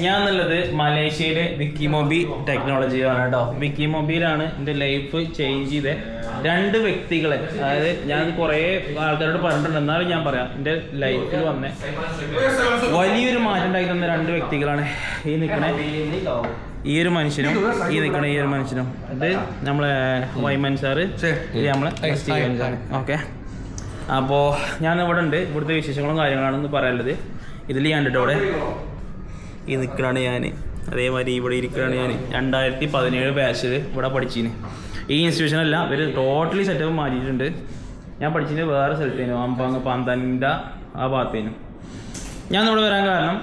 ഞാൻ എന്നുള്ളത് മലേഷ്യയിലെ വിക്കിമൊബി ടെക്നോളജിയാണ് കേട്ടോ. വിക്കിമൊബിയിലാണ് എൻ്റെ ലൈഫ് ചേഞ്ച് ചെയ്ത രണ്ട് വ്യക്തികളെ, അതായത് ഞാൻ കുറേ ആൾക്കാരോട് പറഞ്ഞിട്ടുണ്ട്, എന്നാലും ഞാൻ പറയാം, എൻ്റെ ലൈഫിൽ വന്ന വലിയൊരു മാറ്റം ഉണ്ടായി തന്ന രണ്ട് വ്യക്തികളാണ് ഈ നിൽക്കണേ ഈ ഒരു മനുഷ്യനും ഈ നിൽക്കണ ഈ ഒരു മനുഷ്യനും. ഇത് നമ്മളെ വൈമൻ സാറ്, ഇത് നമ്മളെ ഓക്കെ. അപ്പോൾ ഞാൻ ഇവിടെ ഉണ്ട്, ഇവിടുത്തെ വിശേഷങ്ങളും കാര്യങ്ങളാണെന്ന് പറയാനുള്ളത്. ഇതിൽ ഞാൻ കണ്ടിട്ട് ഇവിടെ ഈ നിൽക്കലാണ് ഞാൻ, അതേമാതിരി ഇവിടെ ഇരിക്കുകയാണ് ഞാൻ. 2017 ബാച്ചിൽ ഇവിടെ പഠിച്ചിന്. ഈ ഇൻസ്റ്റിറ്റ്യൂഷനല്ല, ഇവർ ടോട്ടലി സെറ്റപ്പ് മാറ്റിയിട്ടുണ്ട്. ഞാൻ പഠിച്ചത് വേറെ സ്ഥലത്തേനു, അമ്പാങ് പാന്താനിൻ്റെ ആ ഭാഗത്തേനു. ഞാൻ ഇവിടെ വരാൻ കാരണം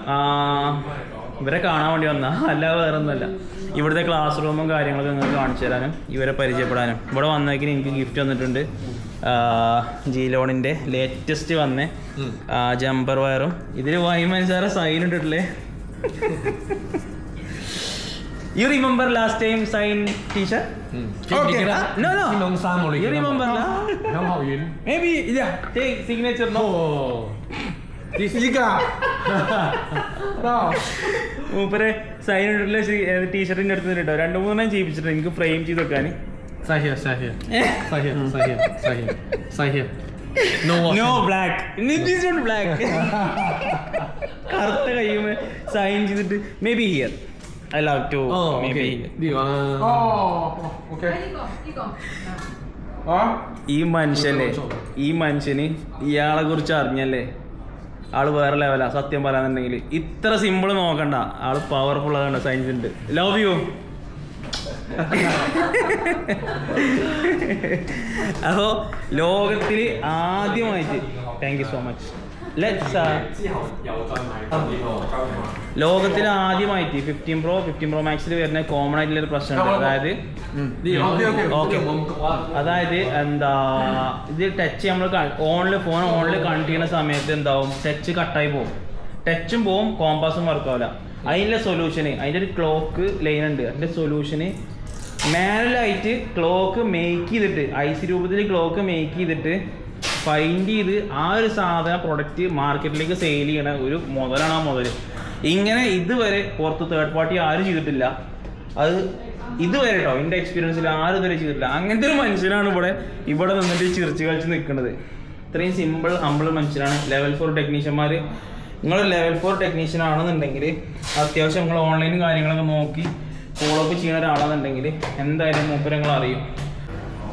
ഇവരെ കാണാൻ വേണ്ടി വന്നാൽ, അല്ലാതെ വേറെ ഒന്നുമല്ല. ഇവിടുത്തെ ക്ലാസ് റൂമും കാര്യങ്ങളൊക്കെ നിങ്ങൾക്ക് കാണിച്ചു തരാനും ഇവരെ പരിചയപ്പെടാനും. ഇവിടെ വന്നേക്കിന് എനിക്ക് ഗിഫ്റ്റ് വന്നിട്ടുണ്ട്. ജീലോണിൻ്റെ ലേറ്റസ്റ്റ് വന്ന ജമ്പർ വയറും. ഇതിൽ വൈമൻ സാറെ sign ഇട്ടിട്ടില്ലേ? You remember last time sign t-shirt? Okay. No. You remember lah? Maybe yeah. Take signature no. This is no. മൂപ്പരെ സൈൻ ഇട്ടിട്ടുള്ള ടീഷർട്ടിൻ്റെ അടുത്ത് നിന്നിട്ടോ 2-3 എണ്ണം ചെയ്യിപ്പിച്ചിട്ട് എനിക്ക് ഫ്രെയിം ചെയ്ത് വെക്കാൻ. No black. This one black. കറുത്ത കയ്യുമേ സൈൻ ചെയ്തിട്ട് maybe here. I love to maybe. Okay. ഈ മനുഷ്യന് ഇയാളെ കുറിച്ച് അറിഞ്ഞല്ലേ, ആള് വേറെ ലെവലാ. സത്യം പറയാന്നുണ്ടെങ്കിൽ ഇത്ര സിമ്പിൾ നോക്കണ്ട, ആള് പവർഫുൾ ആണ്. സയൻസ് ഉണ്ട്. Love you. അപ്പോൾ ലോകത്തിൽ ആദ്യമായിട്ട് താങ്ക് യു സോ മച്ച്. ലോകത്തിൽ ആദ്യമായിട്ട് 15 Pro Maxിൽ വരുന്ന കോമൺ ആയിട്ടുള്ളൊരു പ്രശ്നമുണ്ട്. അതായത് എന്താ, ഇത് ടച്ച് നമ്മൾ ഫോൺ ഓണിൽ കണക്ട് ചെയ്യുന്ന സമയത്ത് എന്താവും, ടച്ച് കട്ടായി പോകും. ടച്ചും പോവും, കോമ്പാസും വർക്കാവില്ല. അതിൻ്റെ സൊല്യൂഷന്, അതിൻ്റെ ഒരു ക്ലോക്ക് ലൈൻ ഉണ്ട്. അതിൻ്റെ സൊല്യൂഷന് മാനുവലായിട്ട് ക്ലോക്ക് മേക്ക് ചെയ്തിട്ട്, ഐസി രൂപത്തിൽ ക്ലോക്ക് മേക്ക് ചെയ്തിട്ട് ഫൈൻഡ് ചെയ്ത് ആ ഒരു സാധന പ്രൊഡക്റ്റ് മാർക്കറ്റിലേക്ക് സെയിൽ ചെയ്യണ ഒരു മുതലാണ് ആ മുതൽ. ഇങ്ങനെ ഇതുവരെ പുറത്ത് തേർഡ് പാർട്ടി ആരും ചെയ്തിട്ടില്ല. അത് ഇതുവരെ കേട്ടോ, എൻ്റെ എക്സ്പീരിയൻസിൽ ആരും ഇതുവരെ ചെയ്തിട്ടില്ല. അങ്ങനത്തെ ഒരു മനുഷ്യനാണ് ഇവിടെ നിന്നിട്ട് ചിരിച്ച് കളിച്ച് നിൽക്കുന്നത്. ഇത്രയും സിമ്പിൾ ഹമ്പിൾ മനുഷ്യനാണ്. ലെവൽ 4 ടെക്നീഷ്യന്മാർ, നിങ്ങൾ ലെവൽ 4 ടെക്നീഷ്യൻ ആണെന്നുണ്ടെങ്കിൽ, അത്യാവശ്യം നിങ്ങൾ ഓൺലൈനും കാര്യങ്ങളൊക്കെ നോക്കി ഫോളോ അപ്പ് ചെയ്യുന്ന ഒരാളാണെന്നുണ്ടെങ്കിൽ എന്തായാലും മൂപ്പര് നിങ്ങൾ അറിയും.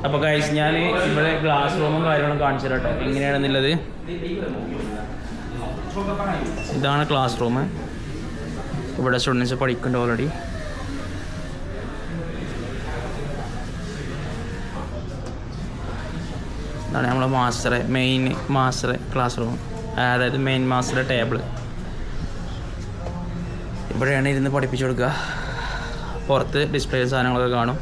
അപ്പോൾ ഗൈസ്, ഞാൻ ഇവിടെ ക്ലാസ് റൂമും കാര്യങ്ങളും കാണിച്ചു തരാം കേട്ടോ എങ്ങനെയാണെന്നുള്ളത്. ഇതാണ് ക്ലാസ് റൂം. ഇവിടെ സ്റ്റുഡൻസ് പഠിക്കുന്നുണ്ട് ഓൾറെഡി. ഇതാണ് നമ്മളെ മെയിൻ മാസ്റ്റർ ക്ലാസ് റൂം, അതായത് മെയിൻ മാസ്റ്റർ ടേബിൾ. ഇവിടെയാണ് ഇരുന്ന് പഠിപ്പിച്ചു കൊടുക്കുക. പുറത്ത് ഡിസ്പ്ലേ സാധനങ്ങളൊക്കെ കാണും.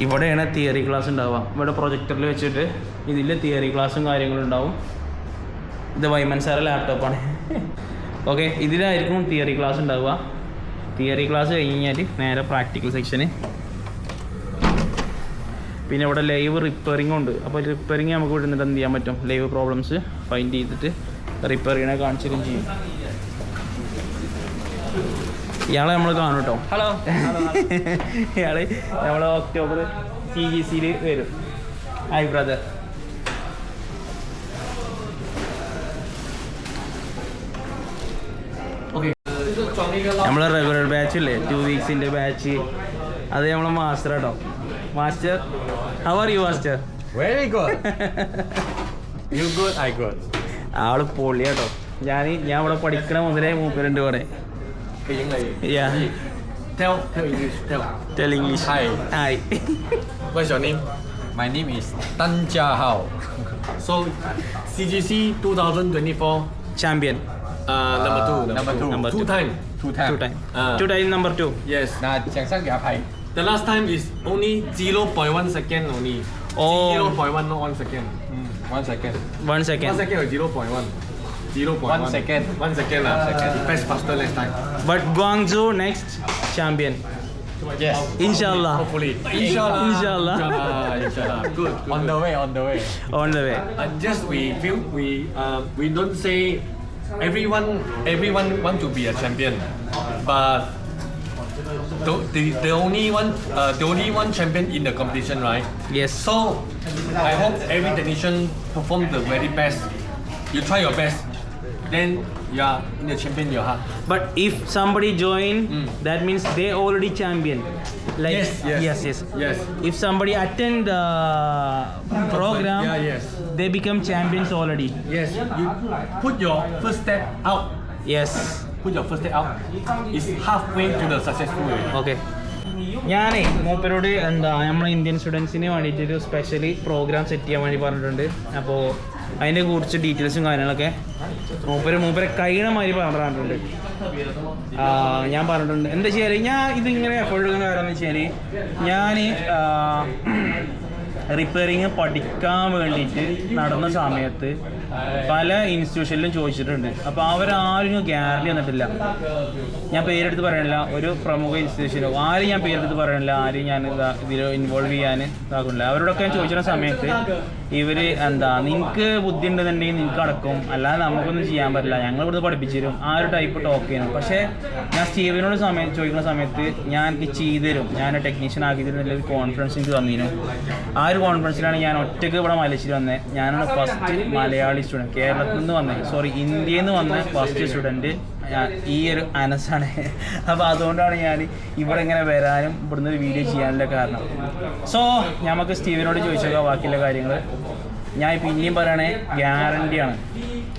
ഇവിടെയാണ് തിയറി ക്ലാസ് ഉണ്ടാവുക. ഇവിടെ പ്രൊജക്ടറിൽ വെച്ചിട്ട് ഇതിൽ തിയറി ക്ലാസ്സും കാര്യങ്ങളും ഉണ്ടാവും. ഇത് വൈമൻ സാറെ ലാപ്ടോപ്പാണ്. ഓക്കെ, ഇതിലായിരിക്കും തിയറി ക്ലാസ് ഉണ്ടാവുക. തിയറി ക്ലാസ് കഴിഞ്ഞ് കഴിഞ്ഞാൽ നേരെ പ്രാക്ടിക്കൽ സെക്ഷന്. പിന്നെ ഇവിടെ ലൈവ് റിപ്പയറിംഗ് ഉണ്ട്. അപ്പോൾ റിപ്പയറിങ് നമുക്ക് ഇവിടെ നിന്നിട്ട് എന്ത് ചെയ്യാൻ പറ്റും, ലൈവ് പ്രോബ്ലംസ് ഫൈൻഡ് ചെയ്തിട്ട് റിപ്പയർ ചെയ്യണ കാണിച്ചിട്ടും ചെയ്യും. ഇയാളെ നമ്മൾ കാണും കേട്ടോ. ഹലോ. ഇയാള് നമ്മൾ ഒക്ടോബർ CGCയിൽ വരും. Hi brother. നമ്മളെ റെഗുലർ ബാച്ച് ഇല്ലേ, 2 വീക്സിൻ്റെ ബാച്ച്, അത് നമ്മളെ മാസ്റ്റർ കേട്ടോ. Master, how are you master? Very good. You good, I good. ആള് പൊളി കേട്ടോ. ഞാൻ ഇവിടെ പഠിക്കണ മുതലേ മൂപ്പരുണ്ട് ഇവിടെ. Yeah. Tell English. Tell English. Hi. What's your name? My name is Tan Jia Hao. So CGC 2024 Champion. Number two. Two time. Two time. Two time number 2. Yes. 那奖项给他拍。 The last time is only 0.1 second only. Oh. 0.1 not 1 second. 1 second. 1 second. 1 second or 0.1. 0.1 second. 1 second. Press faster next time. But Guangzhou next champion. Yes. Inshallah. Hopefully. Inshallah. Inshallah. Inshallah. Good. On the way. On the way. On the way. Just we don't say everyone want to be a champion, but the only one champion in the competition, right? Yes. So I hope every technician perform the very best. You try your best, then you are in the champion in your heart. But if somebody join, that means they already champion. Like Yes. If somebody attend the program, Yes. they become champions already. Yes. You put your first step out. Yes. Put your first step out. It's halfway to the successful way. Okay ഞാനേ മൂപ്പരോട് എന്താ നമ്മളെ Indian സ്റ്റുഡൻസിന് വേണ്ടിയിട്ട് ഒരു specially programme set ചെയ്യാൻ വേണ്ടി പറഞ്ഞിട്ടുണ്ട്. അപ്പോൾ അതിനെ കുറിച്ച് ഡീറ്റെയിൽസും കാര്യങ്ങളൊക്കെ മൂപ്പരെ കഴിയണ മാതിരി പറഞ്ഞിട്ടുണ്ട്. ഞാൻ പറഞ്ഞിട്ടുണ്ട് എന്താ വെച്ചാൽ ഞാൻ ഇതിങ്ങനെ എഫേർട്ട് എടുക്കുന്ന കാര്യം എന്ന് വെച്ചാൽ ഞാൻ റിപ്പയറിങ് പഠിക്കാൻ വേണ്ടിയിട്ട് നടന്ന സമയത്ത് പല ഇൻസ്റ്റിറ്റ്യൂഷനിലും ചോദിച്ചിട്ടുണ്ട്. അപ്പോൾ അവരാരും ഗ്യാരണ്ടി തന്നിട്ടില്ല. ഞാൻ പേരെടുത്ത് പറയണില്ല, ഒരു പ്രമുഖ ഇൻസ്റ്റിറ്റ്യൂഷനോ ആരും ഞാൻ പേരെടുത്ത് പറയണില്ല, ആരും ഞാൻ ഇതിൽ ഇൻവോൾവ് ചെയ്യാൻ ഇതാക്കുന്നില്ല. അവരോടൊക്കെ ഞാൻ ചോദിച്ചിരുന്ന സമയത്ത് ഇവർ എന്താ നിനക്ക് ബുദ്ധി ഉണ്ടെന്നുണ്ടെങ്കിൽ നിനക്ക് അടക്കും, അല്ലാതെ നമുക്കൊന്നും ചെയ്യാൻ പറ്റില്ല, ഞങ്ങൾ ഇവിടുന്ന് പഠിപ്പിച്ചു തരും, ആ ഒരു ടൈപ്പ് ടോക്ക് ചെയ്യുന്നു. പക്ഷേ ഞാൻ സ്റ്റീവിനോട് ചോദിക്കുന്ന സമയത്ത് ഞാൻ എനിക്ക് ചെയ്തു തരും, ഞാൻ ടെക്നീഷ്യൻ ആക്കി തരുന്നൊരു കോൺഫിഡൻസ് എനിക്ക് തന്നിരുന്നു. ആ ഒരു കോൺഫിഡൻസിലാണ് ഞാൻ ഒറ്റയ്ക്ക് ഇവിടെ മലേഷ്യയിൽ വന്നത്. ഞാനാണ് ഫസ്റ്റ് മലയാളി സ്റ്റുഡൻറ്റ്, കേരളത്തിൽ നിന്ന് വന്നത്, ഇന്ത്യയിൽ നിന്ന് വന്ന ഫസ്റ്റ് സ്റ്റുഡൻറ്റ് ഈ ഒരു അനസാണ്. അപ്പോൾ അതുകൊണ്ടാണ് ഞാൻ ഇവിടെ ഇങ്ങനെ വരാനും ഇവിടുന്ന് ഒരു വീഡിയോ ചെയ്യാനുള്ള കാരണം. സോ നമുക്ക് സ്റ്റീവിനോട് ചോദിച്ചേക്കാം ബാക്കിയുള്ള കാര്യങ്ങൾ. ഞാൻ പിന്നെയും പറയണേ ഗ്യാരണ്ടിയാണ്.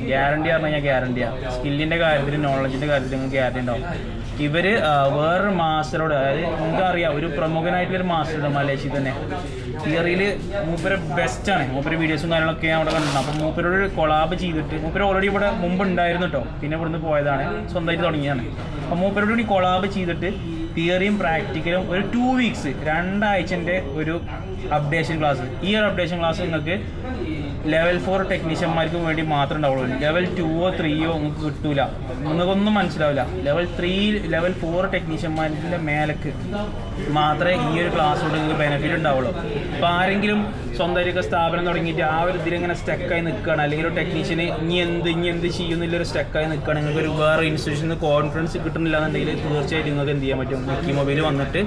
ഗ്യാരണ്ടി പറഞ്ഞാൽ ഞാൻ ഗ്യാരണ്ടിയാണ്. സ്കില്ലിൻ്റെ കാര്യത്തിൽ നോളജിൻ്റെ കാര്യത്തിൽ നിങ്ങൾക്ക് ഗ്യാരണ്ടി ഉണ്ടാവും. ഇവർ വേറൊരു മാസ്റ്ററോട്, അതായത് നിങ്ങൾക്കറിയാം ഒരു പ്രമുഖനായിട്ടുള്ളൊരു മാസ്റ്ററുണ്ട് മലേഷ്യയിൽ തന്നെ. തിയറിയിൽ മൂപ്പര് ബെസ്റ്റാണ്. മൂപ്പര് വീഡിയോസും കാര്യങ്ങളൊക്കെ ഞാൻ അവിടെ കണ്ടിട്ടുണ്ട്. അപ്പോൾ മൂപ്പരോട് കൊളാബ് ചെയ്തിട്ട്, മൂപ്പര് ഓൾറെഡി ഇവിടെ മുമ്പ് ഉണ്ടായിരുന്നു കേട്ടോ, പിന്നെ ഇവിടുന്ന് പോയതാണ്, സ്വന്തമായിട്ട് തുടങ്ങിയതാണ്. അപ്പോൾ മൂപ്പരോട് കൂടി കൊളാബ് ചെയ്തിട്ട് തിയറിയും പ്രാക്ടിക്കലും ഒരു 2 വീക്സ് 2 ആഴ്ചൻ്റെ ഒരു അപ്ഡേഷൻ ക്ലാസ്. ഈ ഒരു അപ്ഡേഷൻ ക്ലാസ് നിങ്ങൾക്ക് ലെവൽ 4 ടെക്നീഷ്യന്മാർക്ക് വേണ്ടി മാത്രമേ ഉണ്ടാവുള്ളൂ. ലെവൽ 2ഓ 3ഓ നിങ്ങൾക്ക് കിട്ടൂല, നിങ്ങൾക്കൊന്നും മനസ്സിലാവില്ല. ലെവൽ 3 ലെവൽ 4 ടെക്നീഷ്യന്മാരുടെ മേലക്ക് മാത്രമേ ഈ ഒരു ക്ലാസ് കൊണ്ട് നിങ്ങൾക്ക് ബെനിഫിറ്റ് ഉണ്ടാവുള്ളൂ. അപ്പോൾ ആരെങ്കിലും സ്വന്തമായിട്ടൊക്കെ സ്ഥാപനം തുടങ്ങിയിട്ട് ആ ഒരു ഇതിലിങ്ങനെ സ്റ്റക്കായി നിൽക്കുകയാണ്, അല്ലെങ്കിൽ ഒരു ടെക്നീഷ്യന് ഇനി എന്ത് ചെയ്യുന്നില്ലൊരു സ്റ്റക്കായി നിൽക്കുകയാണ്, നിങ്ങൾക്ക് ഒരു വേറെ ഇൻസ്റ്റിറ്റ്യൂഷനിൽ കോൺഫിഡൻസ് കിട്ടുന്നില്ല എന്നുണ്ടെങ്കിൽ തീർച്ചയായിട്ടും നിങ്ങൾക്ക് എന്ത് ചെയ്യാൻ പറ്റും, വിക്കി മൊബൈൽ വന്നിട്ട്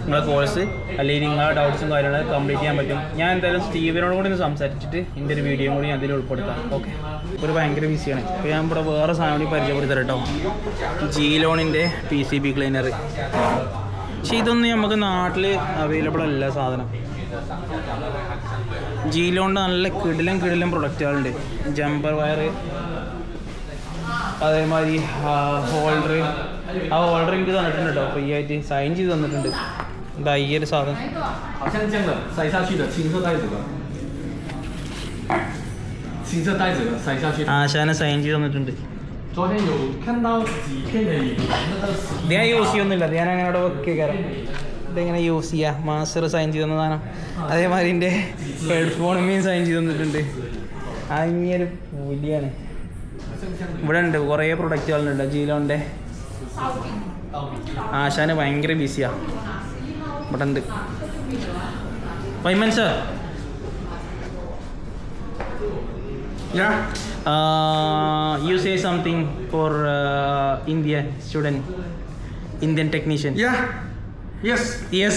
നിങ്ങളെ കോഴ്സ് അല്ലെങ്കിൽ നിങ്ങളുടെ ഡൗട്ട്സും കാര്യങ്ങളും കംപ്ലീറ്റ് ചെയ്യാൻ പറ്റും. ഞാൻ എന്തായാലും സ്റ്റീവിനോട് കൂടി ഒന്ന് സംസാരിച്ചിട്ട് എൻ്റെ ഒരു വീഡിയോ കൂടി അതിൽ ഉൾപ്പെടുത്താം. ഓക്കെ, ഒരു ഭയങ്കര ബിസിയാണ്. അപ്പോൾ ഞാൻ ഇവിടെ വേറെ സാധനം കൂടി പരിചയപ്പെടുത്തരാം കേട്ടോ. ജീലോണിൻ്റെ PCB ക്ലീനർ. പക്ഷേ ഇതൊന്നും നമുക്ക് നാട്ടിൽ അവൈലബിൾ അല്ല സാധനം. ജീലോണിൻ്റെ നല്ല കിടിലം പ്രൊഡക്റ്റുകളുണ്ട്. ജമ്പർ വയർ, അതേമാതിരി ഹോൾഡർ. ആ ഹോൾഡർ എനിക്ക് തന്നിട്ടുണ്ട് കേട്ടോ, ഫ്രീ ആയിട്ട് സൈൻ ചെയ്ത് തന്നിട്ടുണ്ട്. എന്താ ഈ ഒരു സാധനം ആശാനെ സൈൻ ചെയ്ത് തന്നിട്ടുണ്ട്. ഞാൻ യൂസ് ചെയ്യുന്നില്ല, ഞാൻ അങ്ങനെ അവിടെ വെക്കുക കാരണം ഇതെങ്ങനെ യൂസ് ചെയ്യുക. മാസ്റ്റർ സൈൻ ചെയ്ത് തന്ന സാധനം. അതേമാതിരി എൻ്റെ ഹെഡ്ഫോണുമേയും സൈൻ ചെയ്ത് തന്നിട്ടുണ്ട്. അങ്ങനൊരു പുലിയാണ്. ഇവിടെ ഉണ്ട് കുറേ പ്രൊഡക്റ്റുകളുണ്ട് ജീലോണിൻ്റെ. ആശാന് ഭയങ്കര ബിസിയാണ്. ഇവിടെ ഉണ്ട് വൈമൻ sir. You say something for Indian student, Indian technician. Yes. Yeah.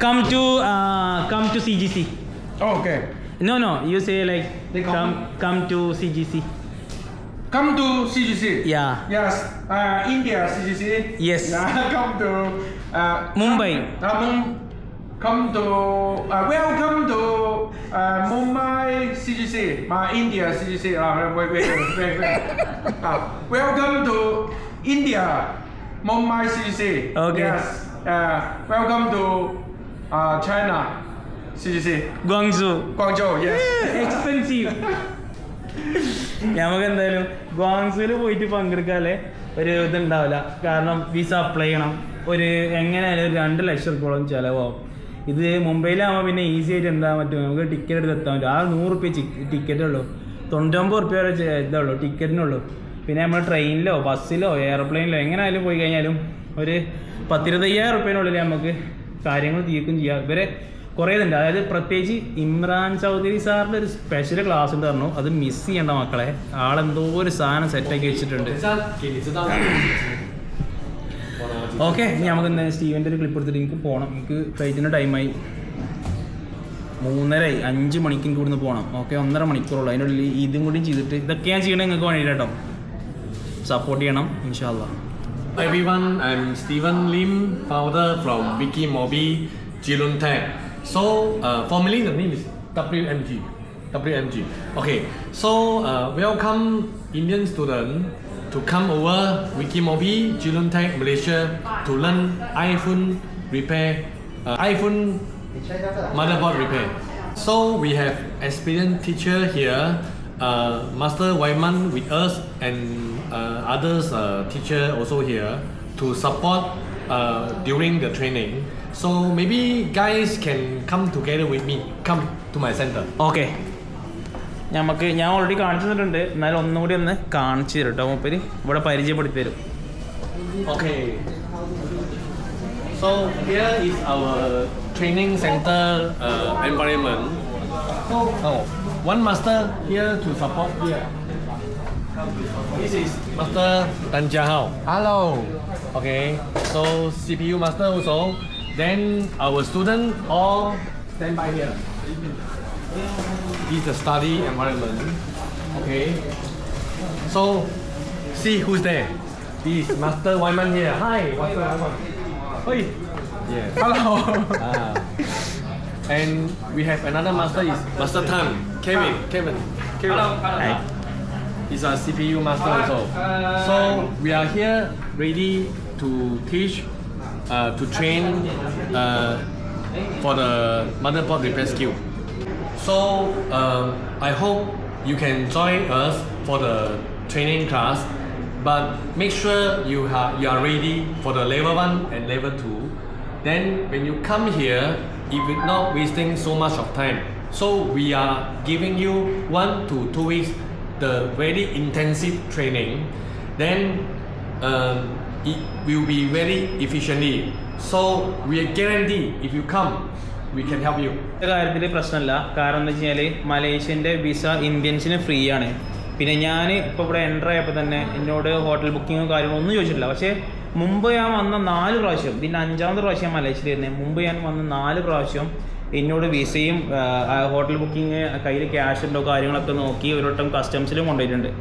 Come to CGC. Oh, okay. No. You say like come to CGC. Come to CGC. Yeah. Yes. India CGC. Yes. Come to Mumbai. Come to welcome to Mumbai CGC. India CGC. Wait. Welcome to India Mumbai CGC. Okay. Yes. Welcome to China CGC. Guangzhou. Yes. Expensive. നമുക്ക് എന്തായാലും ഗോങ്സുവിൽ പോയിട്ട് പങ്കെടുക്കാല്ലേ ഒരു ഇതുണ്ടാവില്ല. കാരണം visa apply ചെയ്യണം, ഒരു എങ്ങനെയായാലും 2 ലക്ഷം രൂപയോളം ചിലവാകും. ഇത് മുംബൈയിലാകുമ്പോൾ പിന്നെ ഈസി ആയിട്ട് എന്താ പറ്റും, നമുക്ക് ടിക്കറ്റ് എടുത്ത് എത്താൻ പറ്റും. ആ 100 രൂപ ടിക്കറ്റേ ഉള്ളൂ. 99 വരെ ഇതുള്ളൂ ടിക്കറ്റിനുള്ളൂ. പിന്നെ നമ്മൾ ട്രെയിനിലോ ബസ്സിലോ എയർപ്ലെയിനിലോ എങ്ങനെയായാലും പോയി കഴിഞ്ഞാലും ഒരു 10-25,000 നമുക്ക് കാര്യങ്ങൾ തീർക്കും ചെയ്യാം. ഇവരെ കുറേ ഇതുണ്ട്. അതായത് പ്രത്യേകിച്ച് ഇമ്രാൻ ചൗധരി സാറിൻ്റെ ഒരു സ്പെഷ്യൽ ക്ലാസ് ഉണ്ട് പറഞ്ഞു. അത് മിസ് ചെയ്യേണ്ട മക്കളെ. ആളെന്തോ ഒരു സാധനം സെറ്റാക്കി വെച്ചിട്ടുണ്ട്. ഓക്കെ, ഇനി നമുക്ക് ഇന്ന് സ്റ്റീവൻ്റെ ഒരു ക്ലിപ്പ് എടുത്തിട്ട് എനിക്ക് പോകണം. എനിക്ക് ഫ്ലൈറ്റിൻ്റെ ടൈമായി 3:30 5 മണിക്ക് എനിക്ക് ഇവിടുന്ന് പോകണം. ഓക്കെ, 1.5 മണിക്കൂറുള്ളൂ. അതിനുള്ളിൽ ഇതും കൂടി ചെയ്തിട്ട് ഇതൊക്കെ ഞാൻ ചെയ്യണേ നിങ്ങൾക്ക് വേണ്ടിയിട്ട് കേട്ടോ. സപ്പോർട്ട് ചെയ്യണം ഇൻഷാ അല്ലാഹ്. Everyone, I'm Steven Lim, founder from Wikimobi Jilun Tech. So, formally the name is WMG. Okay, so welcome Indian student to come over Wikimobi Jilun Tech Malaysia to learn iPhone repair, iPhone motherboard repair. So we have experienced teacher here, Master Waiman with us, and others teacher also here to support during the training. So maybe guys can come together with me, come to my center. Okay, ഞാൻ already കാണിച്ചു തന്നിട്ടുണ്ട്. എന്നാലും ഒന്നും കൂടി ഒന്ന് കാണിച്ചു തരും കേട്ടോ. മൂപ്പര് ഇവിടെ പരിചയപ്പെടുത്തി തരും. Okay. So here is our training center environment. Oh, one master here to support here. This is Master Tan Jia Hao. Hello. Okay, so CPU master also. Then our student all stand by here. This is the study environment. Okay. So see who's there. This is Master Wyman here. Hi, Master Wyman. Hey. Yeah. Hello. And we have another master is Master Tan, Kevin. Hello. Hi. He's a CPU master also. So we are here ready to teach, to train for the motherboard repair skill. So I hope you can join us for the training class, but make sure you are ready for the level 1 and level 2. Then when you come here, it will not wasting so much of time. So we are giving you 1 to 2 weeks the very intensive training. Then it will be very efficiently. So we guarantee if you come, we can help you. കാര്യത്തിൽ പ്രശ്നമില്ല. കാരണം എന്താ വെച്ച് കഴിഞ്ഞാൽ മലേഷ്യൻ്റെ visa ഇന്ത്യൻസിന് free ആണ്. പിന്നെ ഞാൻ ഇപ്പോൾ ഇവിടെ എൻ്റർ ആയപ്പോൾ തന്നെ എന്നോട് ഹോട്ടൽ ബുക്കിങ്ങോ കാര്യങ്ങളോ ഒന്നും ചോദിച്ചിട്ടില്ല. പക്ഷേ മുമ്പ് ഞാൻ വന്ന 4 പ്രാവശ്യം, ഇതിൻ്റെ 5ാമത്തെ പ്രാവശ്യം മലേഷ്യയിൽ വരുന്നത്. മുമ്പ് ഞാൻ വന്ന 4 പ്രാവശ്യം എന്നോട് വിസയും ഹോട്ടൽ ബുക്കിങ് കയ്യിൽ ക്യാഷ് ഉണ്ടോ കാര്യങ്ങളൊക്കെ നോക്കി ഒരു വട്ടം കസ്റ്റംസിലും കൊണ്ടുപോയിട്ടുണ്ട്.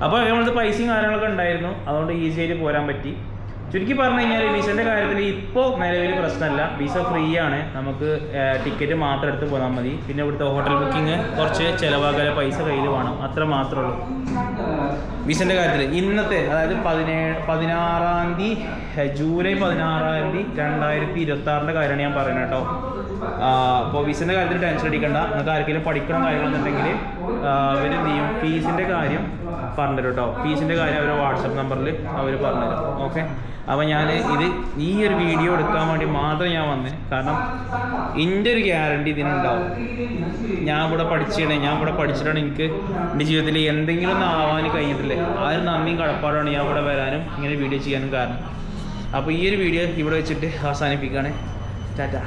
അപ്പോൾ നമ്മളത് പൈസയും കാര്യങ്ങളൊക്കെ ഉണ്ടായിരുന്നു. അതുകൊണ്ട് ഈസി ആയിട്ട് പോരാൻ പറ്റി. ചുരുക്കി പറഞ്ഞു കഴിഞ്ഞാൽ വിസൻ്റെ കാര്യത്തിൽ ഇപ്പോൾ നിലവിൽ പ്രശ്നമല്ല. വിസ ഫ്രീ ആണ്. നമുക്ക് ടിക്കറ്റ് മാത്രം എടുത്ത് പോകാൻ മതി. പിന്നെ ഇവിടുത്തെ ഹോട്ടൽ ബുക്കിങ് കുറച്ച് ചിലവാകാൻ പൈസ കയ്യിൽ വേണം, അത്ര മാത്രമേ ഉള്ളൂ. വിസൻ്റെ കാര്യത്തിൽ ഇന്നത്തെ അതായത് 16-ാം തീയതി ജൂലൈ 16-ാം തീയതി 2026 കാര്യമാണ് ഞാൻ പറയുന്നത് കേട്ടോ. അപ്പോൾ വിസൻ്റെ കാര്യത്തിൽ ടെൻഷൻ അടിക്കണ്ട. നിങ്ങൾക്ക് ആർക്കെങ്കിലും പഠിക്കണം കാര്യങ്ങളെന്നുണ്ടെങ്കിൽ അവരെന്ത് ചെയ്യും, ഫീസിൻ്റെ കാര്യം പറഞ്ഞുതരും കേട്ടോ. ഫീസിൻ്റെ കാര്യം അവർ വാട്സപ്പ് നമ്പറിൽ അവർ പറഞ്ഞുതരും. ഓക്കെ, അപ്പോൾ ഞാൻ ഈ ഒരു വീഡിയോ എടുക്കാൻ വേണ്ടി മാത്രം ഞാൻ വന്നേ. കാരണം എൻ്റെ ഒരു ഗ്യാരണ്ടി ഇതിനുണ്ടാവും. ഞാൻ ഇവിടെ പഠിച്ചിട്ടാണ് എനിക്ക് എൻ്റെ ജീവിതത്തിൽ എന്തെങ്കിലും ഒന്ന് ആവാൻ കഴിഞ്ഞിട്ടില്ലേ. ആ ഒരു നന്ദിയും കടപ്പാടാണ് ഞാൻ ഇവിടെ വരാനും ഇങ്ങനെ വീഡിയോ ചെയ്യാനും കാരണം. അപ്പോൾ ഈ ഒരു വീഡിയോ ഇവിടെ വെച്ചിട്ട് അവസാനിപ്പിക്കുകയാണ്. ടാറ്റ.